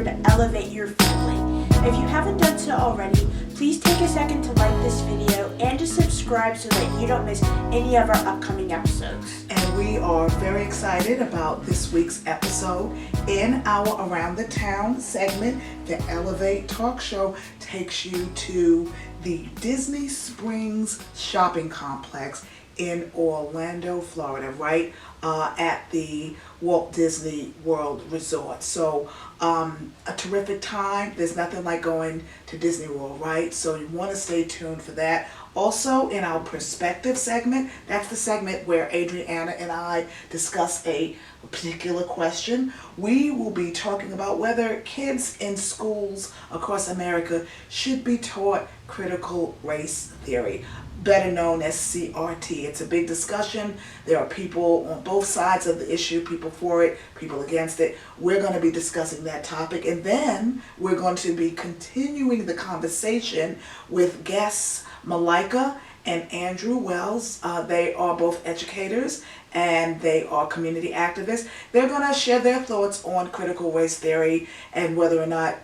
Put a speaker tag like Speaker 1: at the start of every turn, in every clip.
Speaker 1: to elevate your family. If you haven't done so already, please take a second to like this video and to subscribe so that you don't miss any of our upcoming episodes.
Speaker 2: And we are very excited about this week's episode. In our Around the Town segment, the Elevate Talk Show takes you to the Disney Springs shopping complex in Orlando, Florida, right at the Walt Disney World Resort. So a terrific time. There's nothing like going to Disney World, right? So you want to stay tuned for that. Also, in our Perspective segment, that's the segment where Adrianna and I discuss a particular question. We will be talking about whether kids in schools across America should be taught critical race theory, better known as CRT. It's a big discussion. There are people on both sides of the issue, people for it, people against it. We're going to be discussing that topic, and then we're going to be continuing the conversation with guests Malaika and Andrew Wells. They are both educators and they are community activists. They're going to share their thoughts on critical race theory and whether or not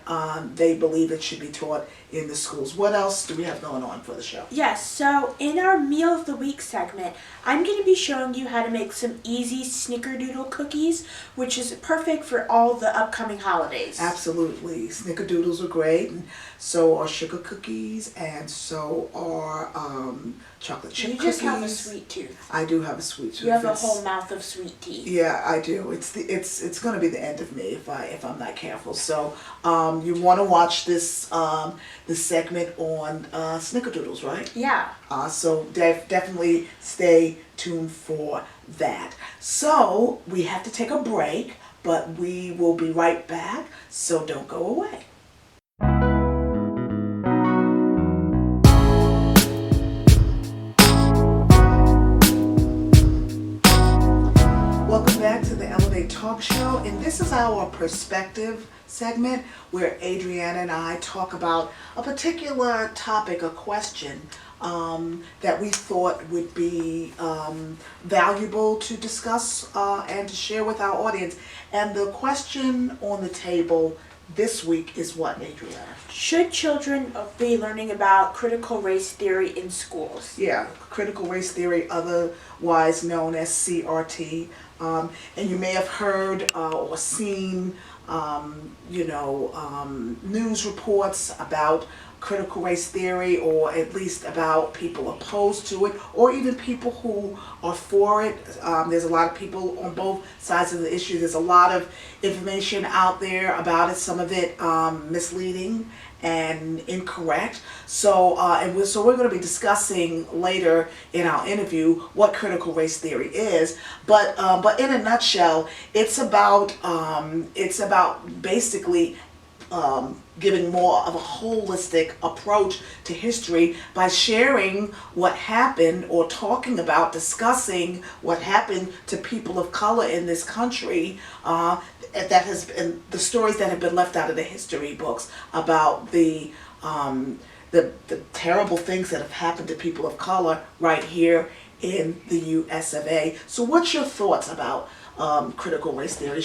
Speaker 2: they believe it should be taught in the schools. What else do we have going on for the show?
Speaker 1: Yes, so in our Meal of the Week segment, I'm going to be showing you how to make some easy snickerdoodle cookies, which is perfect for all the upcoming holidays.
Speaker 2: Absolutely. Snickerdoodles are great, and so are sugar cookies, and so are chocolate chip cookies.
Speaker 1: You just have a sweet tooth.
Speaker 2: I do have a sweet tooth.
Speaker 1: You have a whole mouth of sweet teeth.
Speaker 2: Yeah, I do. It's going to be the end of me if I'm not careful. So you want to watch this segment on snickerdoodles, right?
Speaker 1: Yeah.
Speaker 2: So definitely stay tuned for that. So we have to take a break, but we will be right back. So don't go away. Welcome back to the Elevate Talk Show, and this is our Perspective segment where Adrianna and I talk about a particular topic, a question that we thought would be valuable to discuss and to share with our audience. And the question on the table this week is what, Adrianna?
Speaker 1: Should children be learning about critical race theory in schools?
Speaker 2: Yeah, critical race theory, otherwise known as CRT. And you may have heard or seen, news reports about critical race theory, or at least about people opposed to it, or even people who are for it. There's a lot of people on both sides of the issue. There's a lot of information out there about it, some of it misleading and incorrect. So we're going to be discussing later in our interview what critical race theory is. But in a nutshell, it's about basically giving more of a holistic approach to history by sharing what happened, or talking about, discussing what happened to people of color in this country, that has been the stories that have been left out of the history books about the terrible things that have happened to people of color right here in the US of A. So what's your thoughts about critical race theory?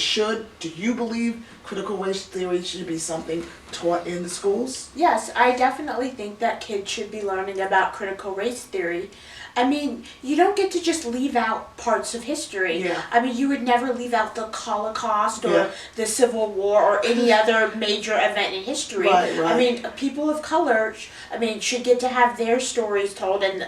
Speaker 2: Do you believe critical race theory should be something taught in the schools?
Speaker 1: Yes, I definitely think that kids should be learning about critical race theory. I mean, you don't get to just leave out parts of history.
Speaker 2: Yeah.
Speaker 1: I mean, you would never leave out the Holocaust or
Speaker 2: Yeah.
Speaker 1: the Civil War or any other major event in history.
Speaker 2: Right.
Speaker 1: I mean, people of color, should get to have their stories told, and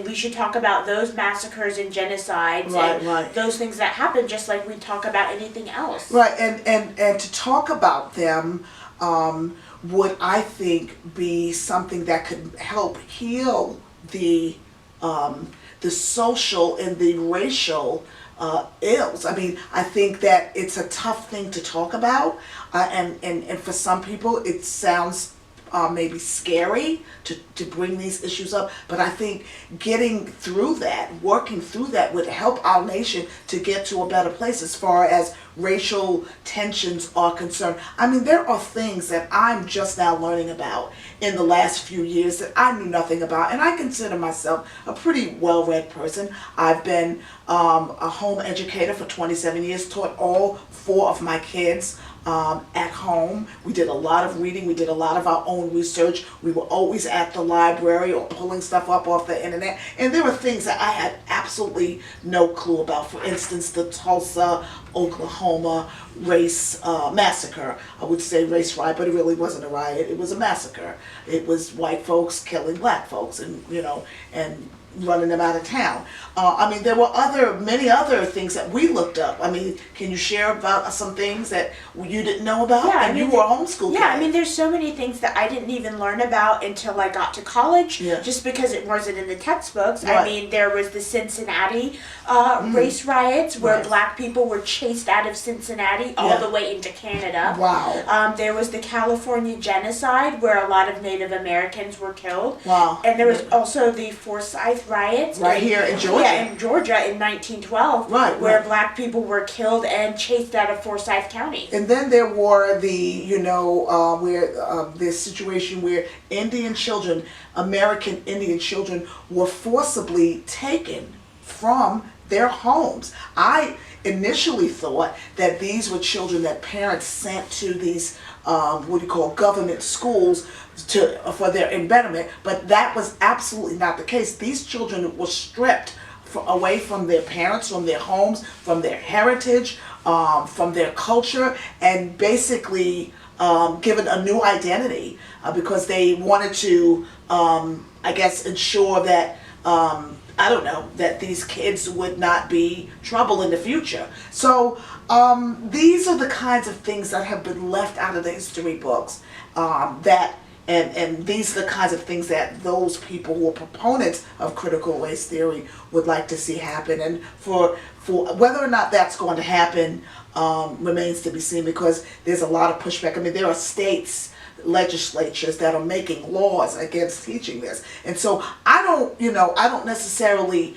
Speaker 1: we should talk about those massacres and genocides
Speaker 2: Right.
Speaker 1: those things that happen, just like we talk about anything else.
Speaker 2: Right, and to talk about them would, I think, be something that could help heal the social and the racial ills. I mean, I think that it's a tough thing to talk about, and for some people it sounds maybe scary to bring these issues up, but I think getting through that, working through that, would help our nation to get to a better place as far as racial tensions are concerned. I mean, there are things that I'm just now learning about in the last few years that I knew nothing about, and I consider myself a pretty well-read person. I've been a home educator for 27 years, taught all 4 of my kids at home. We did a lot of reading. We did a lot of our own research. We were always at the library or pulling stuff up off the internet. And there were things that I had absolutely no clue about. For instance, the Tulsa, Oklahoma race massacre. I would say race riot, but it really wasn't a riot. It was a massacre. It was white folks killing black folks, and and running them out of town. I mean, there were many other things that we looked up. I mean, can you share about some things that you didn't know about?
Speaker 1: Yeah,
Speaker 2: and you were a homeschool kid.
Speaker 1: Yeah, I mean, there's so many things that I didn't even learn about until I got to college,
Speaker 2: Yeah.
Speaker 1: just because it wasn't in the textbooks.
Speaker 2: Right.
Speaker 1: I mean, there was the Cincinnati race riots where
Speaker 2: Right.
Speaker 1: black people were chased out of Cincinnati all
Speaker 2: Yeah.
Speaker 1: the way into Canada.
Speaker 2: Wow.
Speaker 1: There was the California genocide where a lot of Native Americans were killed.
Speaker 2: Wow.
Speaker 1: And there was also the Forsyth riots.
Speaker 2: Right here in Georgia.
Speaker 1: Yeah, in Georgia in 1912.
Speaker 2: Right,
Speaker 1: where
Speaker 2: right.
Speaker 1: black people were killed and chased out of Forsyth County.
Speaker 2: And then there were this situation where Indian children, American Indian children, were forcibly taken from their homes. I initially thought that these were children that parents sent to these government schools for their betterment, but that was absolutely not the case. These children were stripped away from their parents, from their homes, from their heritage, from their culture, and basically given a new identity because they wanted to, ensure that that these kids would not be trouble in the future. So these are the kinds of things that have been left out of the history books and these are the kinds of things that those people who are proponents of critical race theory would like to see happen. And for whether or not that's going to happen remains to be seen, because there's a lot of pushback. I mean, there are states, legislatures that are making laws against teaching this. And so I don't necessarily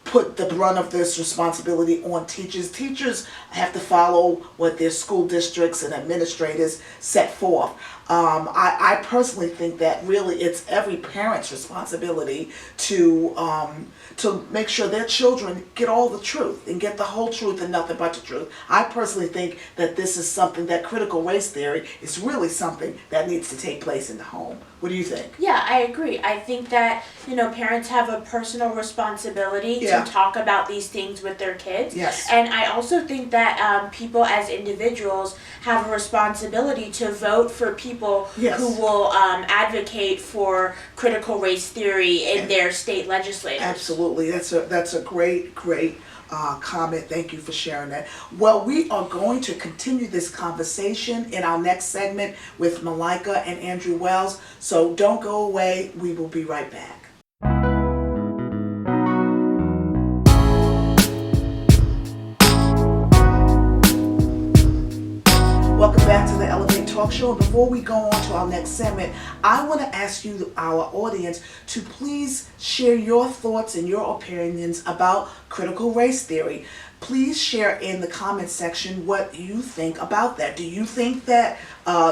Speaker 2: put the brunt of this responsibility on teachers. Teachers have to follow what their school districts and administrators set forth. I personally think that really it's every parent's responsibility to make sure their children get all the truth and get the whole truth and nothing but the truth. I personally think that this is something, that critical race theory is really something that needs to take place in the home. What do you think?
Speaker 1: Yeah, I agree. I think that, parents have a personal responsibility
Speaker 2: Yeah.
Speaker 1: to talk about these things with their kids.
Speaker 2: Yes.
Speaker 1: And I also think that people as individuals have a responsibility to vote for people
Speaker 2: Yes.
Speaker 1: who will advocate for critical race theory in their state legislatures.
Speaker 2: Absolutely. That's a great comment. Thank you for sharing that. Well, we are going to continue this conversation in our next segment with Malaika and Andrew Wells. So don't go away. We will be right back. Welcome back to the Elevate Talk Show. And before we go on to our next segment, I want to ask you, our audience, to please share your thoughts and your opinions about critical race theory. Please share in the comment section what you think about that. Do you think that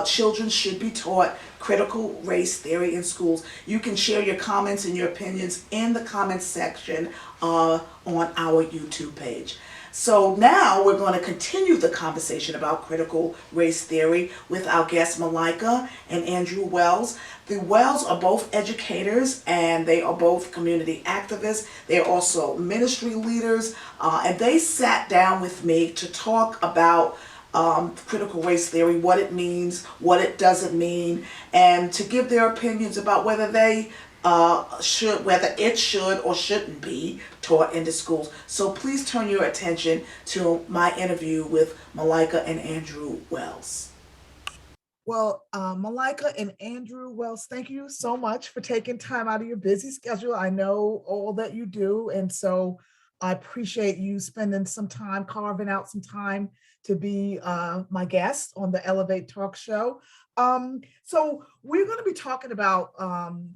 Speaker 2: children should be taught critical race theory in schools? You can share your comments and your opinions in the comments section on our YouTube page. So now we're going to continue the conversation about critical race theory with our guests Malaika and Andrew Wells. The Wells are both educators and they are both community activists. They're also ministry leaders, and they sat down with me to talk about critical race theory, what it means, what it doesn't mean, and to give their opinions about whether it should or shouldn't be taught in the schools. So please turn your attention to my interview with Malaika and Andrew Wells. Well, Malaika and Andrew Wells, thank you so much for taking time out of your busy schedule. I know all that you do, and so I appreciate you spending some time, carving out some time to be my guest on the Elevate Talk Show. So we're going to be talking about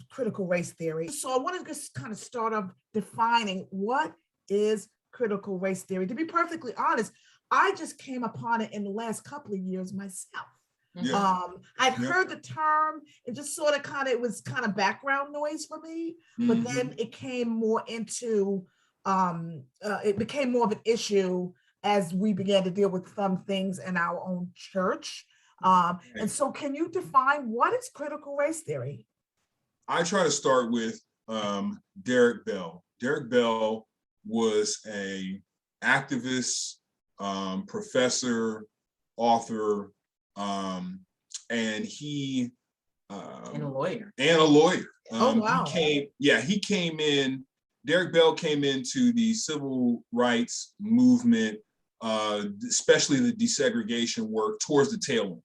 Speaker 2: critical race theory. So I want to just kind of start off defining what is critical race theory. To be perfectly honest, I just came upon it in the last couple of years myself.
Speaker 3: Yeah.
Speaker 2: I'd heard the term, it just it was kind of background noise for me, but then it came more into, it became more of an issue as we began to deal with some things in our own church. And so can you define what is critical race theory?
Speaker 3: I try to start with Derek Bell. Derek Bell was a activist, professor, author, and he
Speaker 4: And a lawyer.
Speaker 2: Oh, wow.
Speaker 3: He came in. Derek Bell came into the civil rights movement, especially the desegregation work, towards the tail end.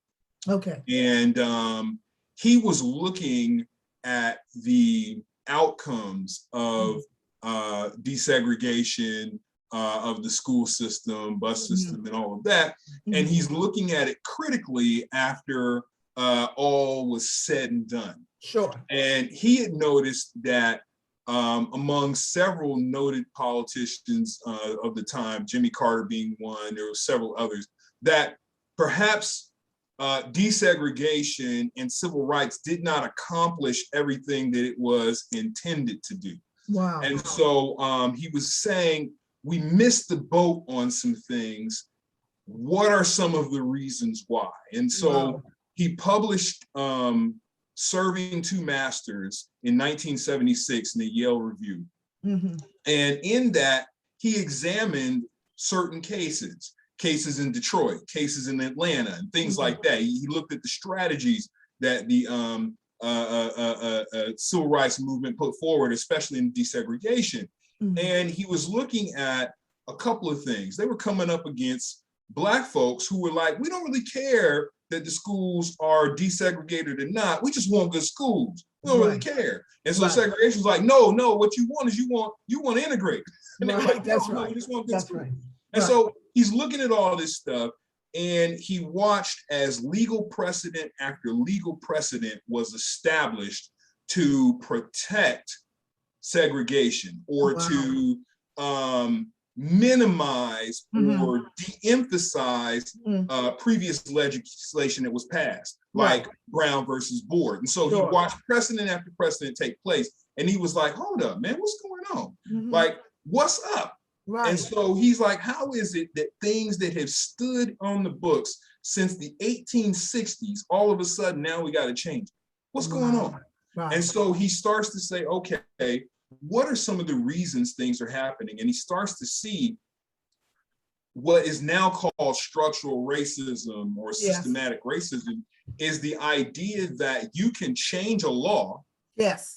Speaker 2: Okay.
Speaker 3: And he was looking at the outcomes of desegregation of the school system, bus system, and all of that. And he's looking at it critically after all was said and done.
Speaker 2: Sure.
Speaker 3: And he had noticed that among several noted politicians of the time, Jimmy Carter being one, there were several others, that perhaps desegregation and civil rights did not accomplish everything that it was intended to do.
Speaker 2: Wow.
Speaker 3: And so he was saying, we missed the boat on some things. What are some of the reasons why? And so he published Serving Two Masters in 1976 in the Yale Review. And in that, he examined certain cases in Detroit, cases in Atlanta, and things like that. He looked at the strategies that the civil rights movement put forward, especially in desegregation. And he was looking at a couple of things. They were coming up against Black folks who were like, we don't really care that the schools are desegregated or not. We just want good schools. We don't really care. And so segregation was like, no, what you want is you want to integrate. And they're like, no, we just want good schools. And so he's looking at all this stuff, and he watched as legal precedent after legal precedent was established to protect segregation or to minimize or de-emphasize previous legislation that was passed, like Brown versus Board. And so he watched precedent after precedent take place, and he was like, hold up, man, what's going on? Like, what's up? And so he's like, how is it that things that have stood on the books since the 1860s, all of a sudden now we got to change? What's going on? And so he starts to say, okay, what are some of the reasons things are happening? And he starts to see what is now called structural racism or systematic racism is the idea that you can change a law.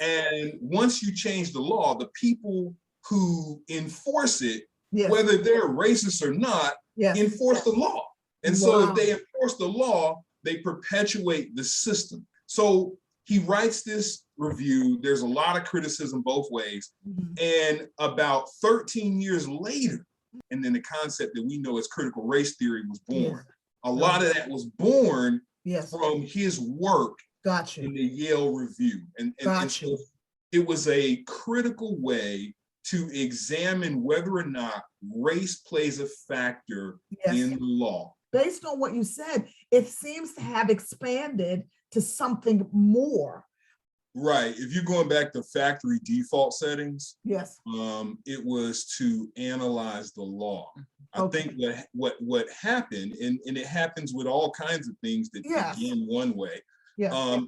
Speaker 3: And once you change the law, the people who enforce it, whether they're racist or not, enforce the law. And so if they enforce the law, they perpetuate the system. So he writes this review. There's a lot of criticism both ways. And about 13 years later, and then the concept that we know as critical race theory was born. A lot of that was born from his work in the Yale Review. And so it was a critical way to examine whether or not race plays a factor in the law.
Speaker 2: Based on what you said, it seems to have expanded to something more.
Speaker 3: Right. If you're going back to factory default settings, it was to analyze the law. I think what happened, and it happens with all kinds of things that begin one way,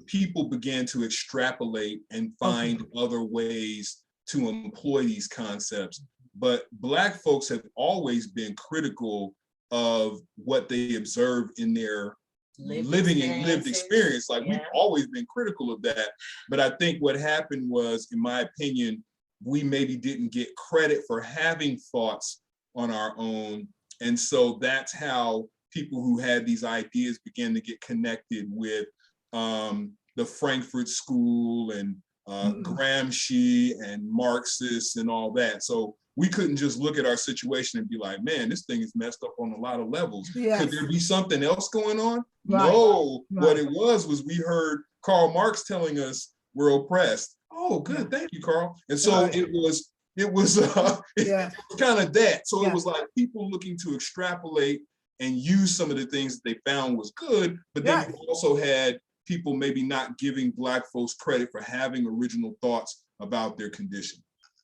Speaker 3: people began to extrapolate and find other ways to employ these concepts. But Black folks have always been critical of what they observe in their lived experience. Like we've always been critical of that. But I think what happened was, in my opinion, we maybe didn't get credit for having thoughts on our own. And so that's how people who had these ideas began to get connected with the Frankfurt School and Gramsci and Marxists and all that. So we couldn't just look at our situation and be like, man, this thing is messed up on a lot of levels. Could there be something else going on? No, what it was we heard Karl Marx telling us we're oppressed. Oh, good, thank you, Karl. And so it was kind of that. So it was like people looking to extrapolate and use some of the things that they found was good, but then you also had people maybe not giving Black folks credit for having original thoughts about their condition.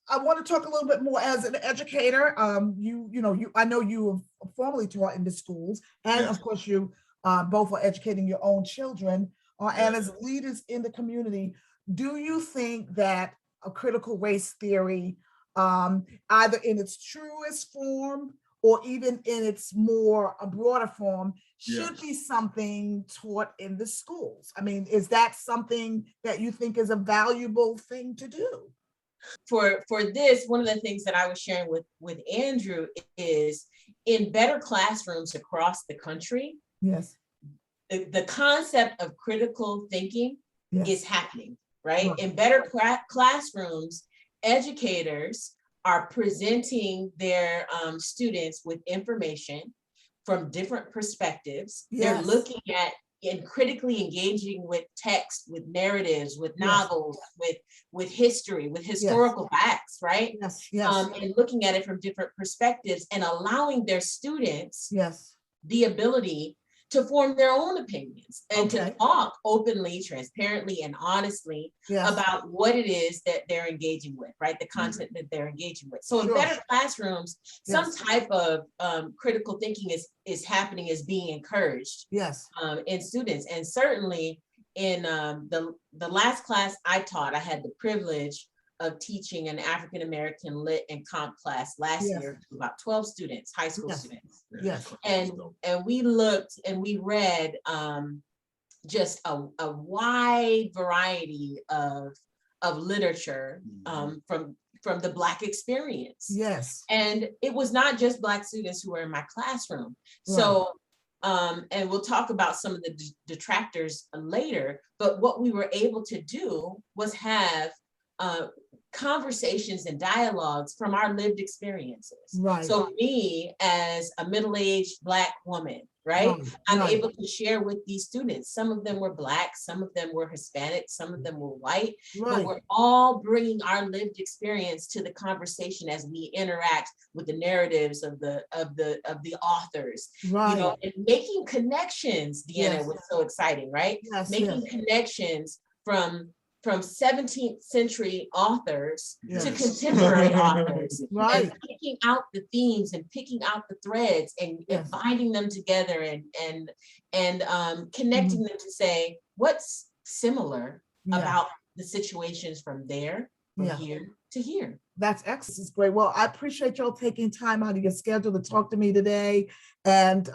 Speaker 2: I want to talk a little bit more as an educator. I know you have formerly taught in the schools, and
Speaker 3: Yes.
Speaker 2: of course you both are educating your own children. And
Speaker 3: Yes.
Speaker 2: as leaders in the community, do you think that a critical race theory, either in its truest form or even in its more a broader form, should
Speaker 3: Yes.
Speaker 2: be something taught in the schools? I mean, is that something that you think is a valuable thing to do?
Speaker 4: For this, one of the things that I was sharing with Andrew is in better classrooms across the country,
Speaker 2: Yes.
Speaker 4: the concept of critical thinking
Speaker 2: Yes.
Speaker 4: is happening, right?
Speaker 2: Right.
Speaker 4: In better classrooms, educators are presenting their students with information from different perspectives. They're
Speaker 2: Yes.
Speaker 4: looking at and critically engaging with text, with narratives, with
Speaker 2: Yes.
Speaker 4: novels, with history, with historical facts, right?
Speaker 2: Yes. Yes.
Speaker 4: And looking at it from different perspectives and allowing their students
Speaker 2: Yes.
Speaker 4: the ability to form their own opinions and
Speaker 2: Okay.
Speaker 4: to talk openly, transparently, and honestly
Speaker 2: Yes.
Speaker 4: about what it is that they're engaging with, right? The content that they're engaging with. So in
Speaker 2: Sure.
Speaker 4: better classrooms, some
Speaker 2: Yes.
Speaker 4: type of critical thinking is happening, is being encouraged
Speaker 2: Yes.
Speaker 4: in students. And certainly in the last class I taught, I had the privilege of teaching an African-American lit and comp class last
Speaker 2: Yes.
Speaker 4: year to about 12 students, high school
Speaker 2: Yes.
Speaker 4: students.
Speaker 2: Yes.
Speaker 4: And we looked and we read just a wide variety of literature from the Black experience.
Speaker 2: Yes.
Speaker 4: And it was not just Black students who were in my classroom. So, and we'll talk about some of the detractors later, but what we were able to do was have conversations and dialogues from our lived experiences.
Speaker 2: Right.
Speaker 4: So me as a middle-aged Black woman, right? I'm able to share with these students. Some of them were Black, some of them were Hispanic, some of them were white, but we're all bringing our lived experience to the conversation as we interact with the narratives of the authors, you know, and making connections. Deanna, was so exciting, right?
Speaker 2: Yes.
Speaker 4: Making connections from 17th century authors to contemporary authors, and picking out the themes and picking out the threads and binding them together and connecting them to say what's similar about the situations from there, from here to here.
Speaker 2: That's excellent. It's great. Well, I appreciate y'all taking time out of your schedule to talk to me today, and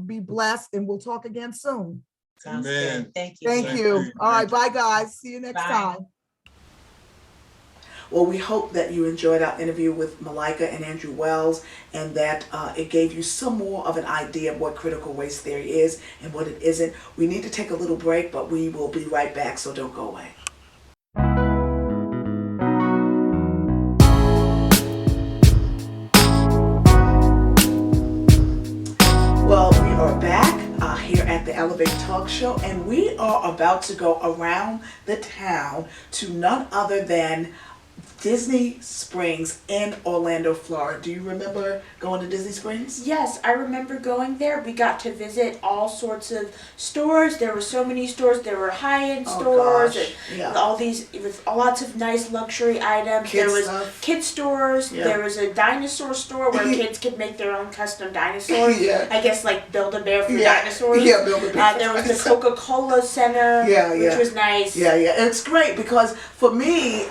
Speaker 2: be blessed, and we'll talk again soon.
Speaker 4: Sounds good. Thank you.
Speaker 2: Thank you. All right. Bye, guys. See you next time. Well, we hope that you enjoyed our interview with Malaika and Andrew Wells, and that it gave you some more of an idea of what critical race theory is and what it isn't. We need to take a little break, but we will be right back, so don't go away. Well, we are back here at the Elevate Talk Show, and we are about to go around the town to none other than Disney Springs in Orlando, Florida. Do you remember going to Disney Springs?
Speaker 1: Yes, I remember going there. We got to visit all sorts of stores. There were so many stores. There were high-end stores and all these with lots of nice luxury items. There was kid stores. There was a dinosaur store where kids could make their own custom dinosaurs. I guess like Build-A-Bear for dinosaurs.
Speaker 2: Build-A-Bear.
Speaker 1: There was the Coca-Cola Center, which was nice.
Speaker 2: And it's great because for me,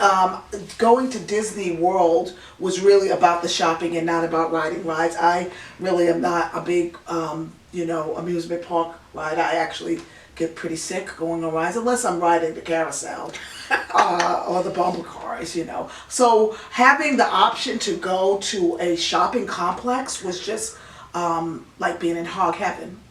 Speaker 2: going to Disney World was really about the shopping and not about riding rides. I really am not a big, amusement park rider. I actually get pretty sick going on rides unless I'm riding the carousel or the bumper cars, So having the option to go to a shopping complex was just like being in hog heaven.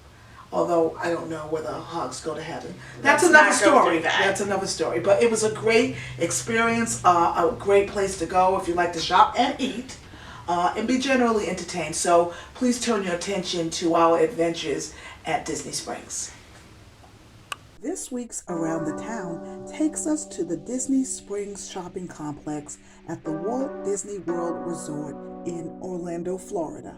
Speaker 2: Although I don't know whether hogs go to heaven. That's another story. That's another story. But it was a great experience, a great place to go if you like to shop and eat, and be generally entertained. So please turn your attention to our adventures at Disney Springs. This week's Around the Town takes us to the Disney Springs shopping complex at the Walt Disney World Resort in Orlando, Florida.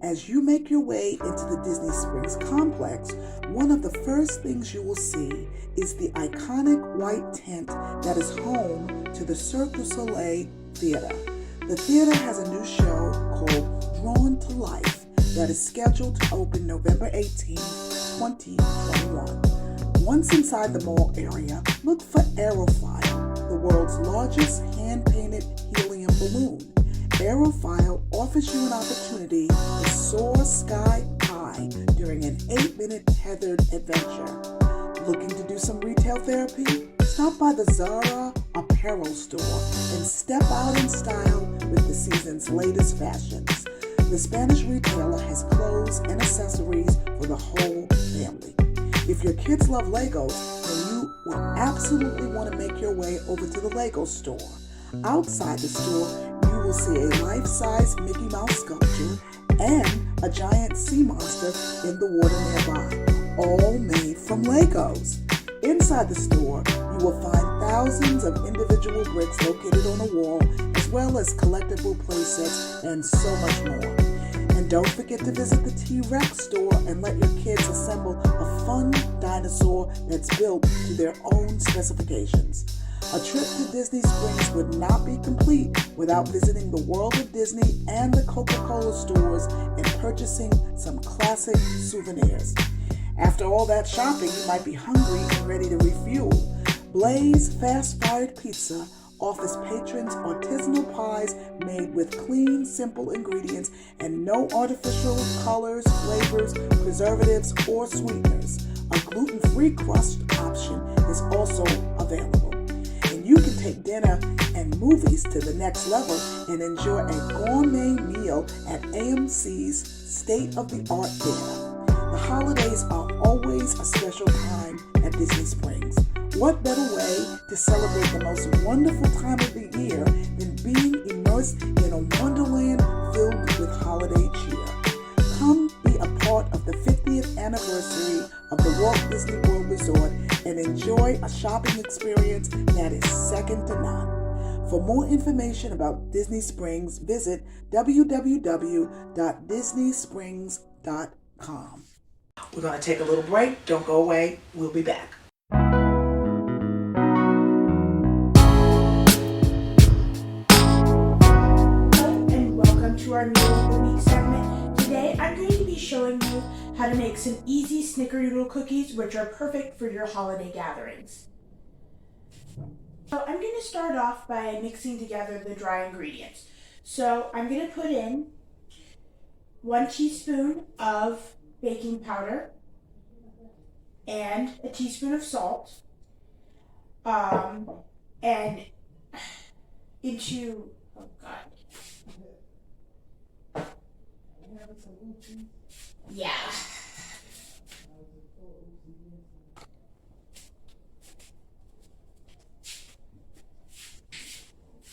Speaker 2: As you make your way into the Disney Springs complex, one of the first things you will see is the iconic white tent that is home to the Cirque du Soleil Theater. The theater has a new show called Drawn to Life that is scheduled to open November 18, 2021. Once inside the mall area, look for Aerophile, the world's largest hand-painted helium balloon. Aerophile offers you an opportunity to soar sky high during an 8-minute tethered adventure. Looking to do some retail therapy? Stop by the Zara apparel store and step out in style with the season's latest fashions. The Spanish retailer has clothes and accessories for the whole family. If your kids love Legos, then you will absolutely want to make your way over to the Lego store. Outside the store, you will see a life-size Mickey Mouse sculpture and a giant sea monster in the water nearby, all made from Legos. Inside the store, you will find thousands of individual bricks located on a wall, as well as collectible playsets and so much more. And don't forget to visit the T-Rex store and let your kids assemble a fun dinosaur that's built to their own specifications. A trip to Disney Springs would not be complete without visiting the World of Disney and the Coca-Cola stores and purchasing some classic souvenirs. After all that shopping, you might be hungry and ready to refuel. Blaze Fast-Fired Pizza offers patrons artisanal pies made with clean, simple ingredients and no artificial colors, flavors, preservatives, or sweeteners. A gluten-free crust option is also available. And you can take dinner and movies to the next level and enjoy a gourmet meal at AMC's state-of-the-art dinner. The holidays are always a special time at Disney Springs. What better way to celebrate the most wonderful time of the year than being immersed in a wonderland filled with holiday cheer? Come be a part of the 50th anniversary of the Walt Disney World Resort and enjoy a shopping experience that is second to none. For more information about Disney Springs, visit www.disneysprings.com. We're going to take a little break. Don't go away. We'll be back.
Speaker 1: And welcome to our Meal of the Week segment. Today I'm going to be showing you how to make some easy snickerdoodle cookies which are perfect for your holiday gatherings. So I'm going to start off by mixing together the dry ingredients. So I'm going to put in 1 teaspoon of baking powder and a teaspoon of salt, and into, oh God. Yeah.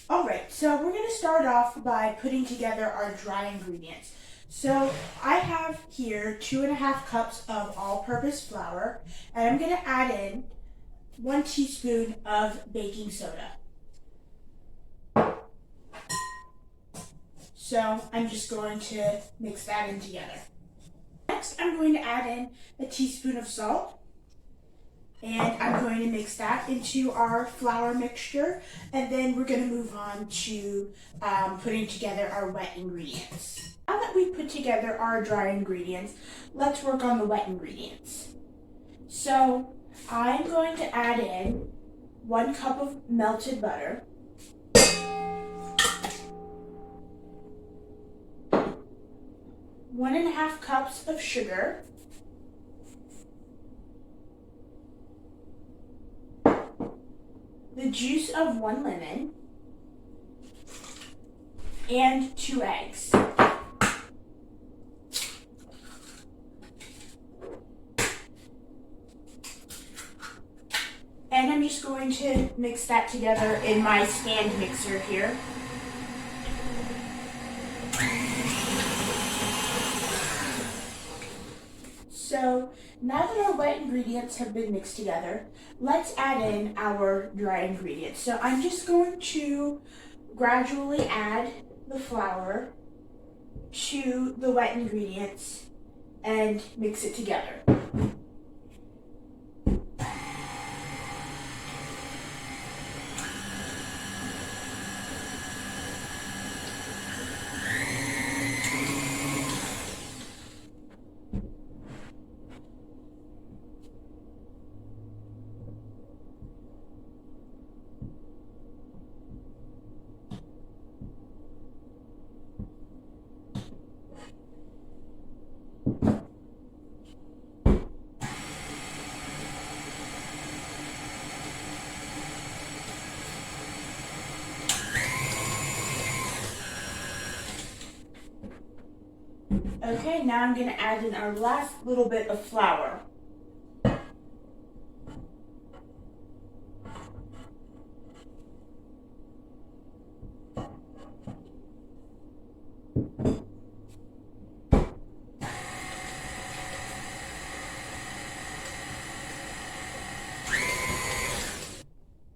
Speaker 1: Alright, so we're going to start off by putting together our dry ingredients. So I have here 2.5 cups of all-purpose flour, and I'm going to add in 1 teaspoon of baking soda. So I'm just going to mix that in together. Next, I'm going to add in a teaspoon of salt, and I'm going to mix that into our flour mixture, and then we're going to move on to putting together our wet ingredients. Now that we've put together our dry ingredients, let's work on the wet ingredients. So I'm going to add in 1 cup of melted butter, 1.5 cups of sugar, the juice of 1 lemon, and 2 eggs. And I'm just going to mix that together in my stand mixer here. So now that our wet ingredients have been mixed together, let's add in our dry ingredients. So I'm just going to gradually add the flour to the wet ingredients and mix it together. Okay, now I'm going to add in our last little bit of flour.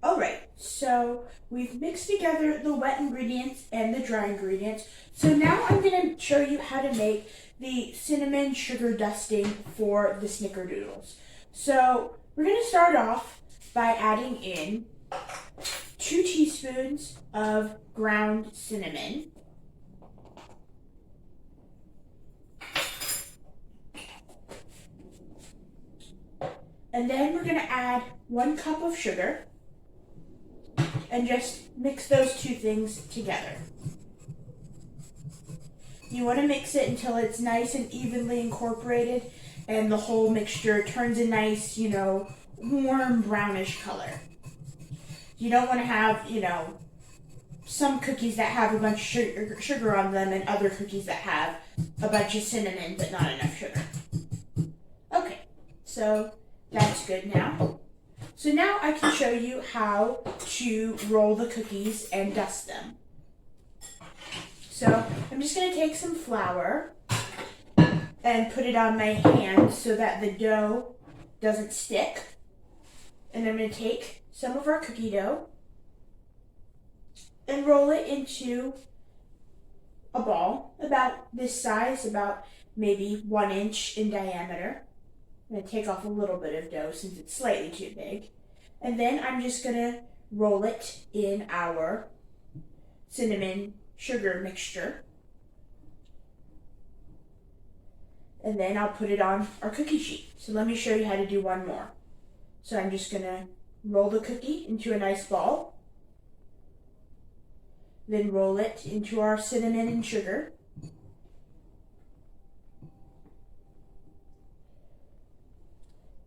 Speaker 1: Alright, so we've mixed together the wet ingredients and the dry ingredients. So now I'm going to show you how to make the cinnamon sugar dusting for the snickerdoodles. So we're going to start off by adding in 2 teaspoons of ground cinnamon. And then we're going to add 1 cup of sugar. And just mix those 2 things together. You want to mix it until it's nice and evenly incorporated and the whole mixture turns a nice, warm brownish color. You don't want to have, some cookies that have a bunch of sugar on them and other cookies that have a bunch of cinnamon but not enough sugar. Okay, so that's good now. So now I can show you how to roll the cookies and dust them. So I'm just going to take some flour and put it on my hand so that the dough doesn't stick. And I'm going to take some of our cookie dough and roll it into a ball about this size, about maybe 1 inch in diameter. I'm going to take off a little bit of dough since it's slightly too big. And then I'm just going to roll it in our cinnamon sugar mixture. And then I'll put it on our cookie sheet. So let me show you how to do one more. So I'm just going to roll the cookie into a nice ball. Then roll it into our cinnamon and sugar.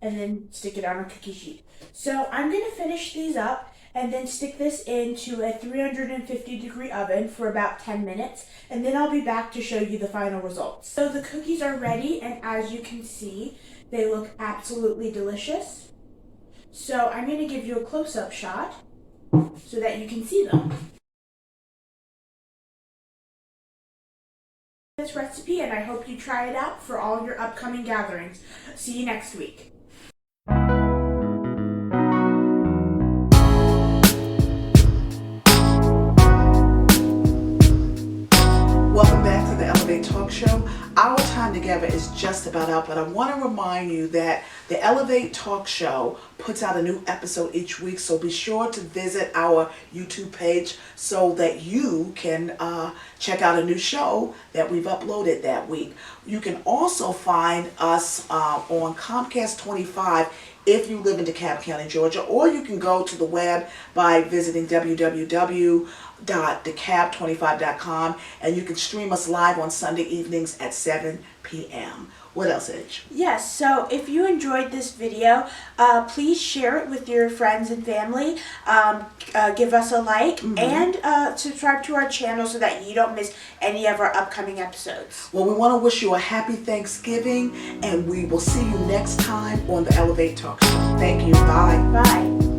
Speaker 1: And then stick it on our cookie sheet. So I'm going to finish these up and then stick this into a 350-degree oven for about 10 minutes. And then I'll be back to show you the final results. So the cookies are ready, and as you can see, they look absolutely delicious. So I'm going to give you a close-up shot so that you can see them. This recipe, and I hope you try it out for all your upcoming gatherings. See you next week.
Speaker 2: Welcome back to the Elevate Talk Show. Our time together is just about out, but I want to remind you that the Elevate Talk Show puts out a new episode each week, so be sure to visit our YouTube page so that you can check out a new show that we've uploaded that week. You can also find us on Comcast 25 if you live in DeKalb County, Georgia, or you can go to the web by visiting www.decab25.com, and you can stream us live on Sunday evenings at 7 p.m. What else, Edge?
Speaker 1: Yes, so if you enjoyed this video, please share it with your friends and family. Give us a like and subscribe to our channel so that you don't miss any of our upcoming episodes.
Speaker 2: Well, we want to wish you a happy Thanksgiving, and we will see you next time on the Elevate Talk Show. Thank you. Bye.
Speaker 1: Bye.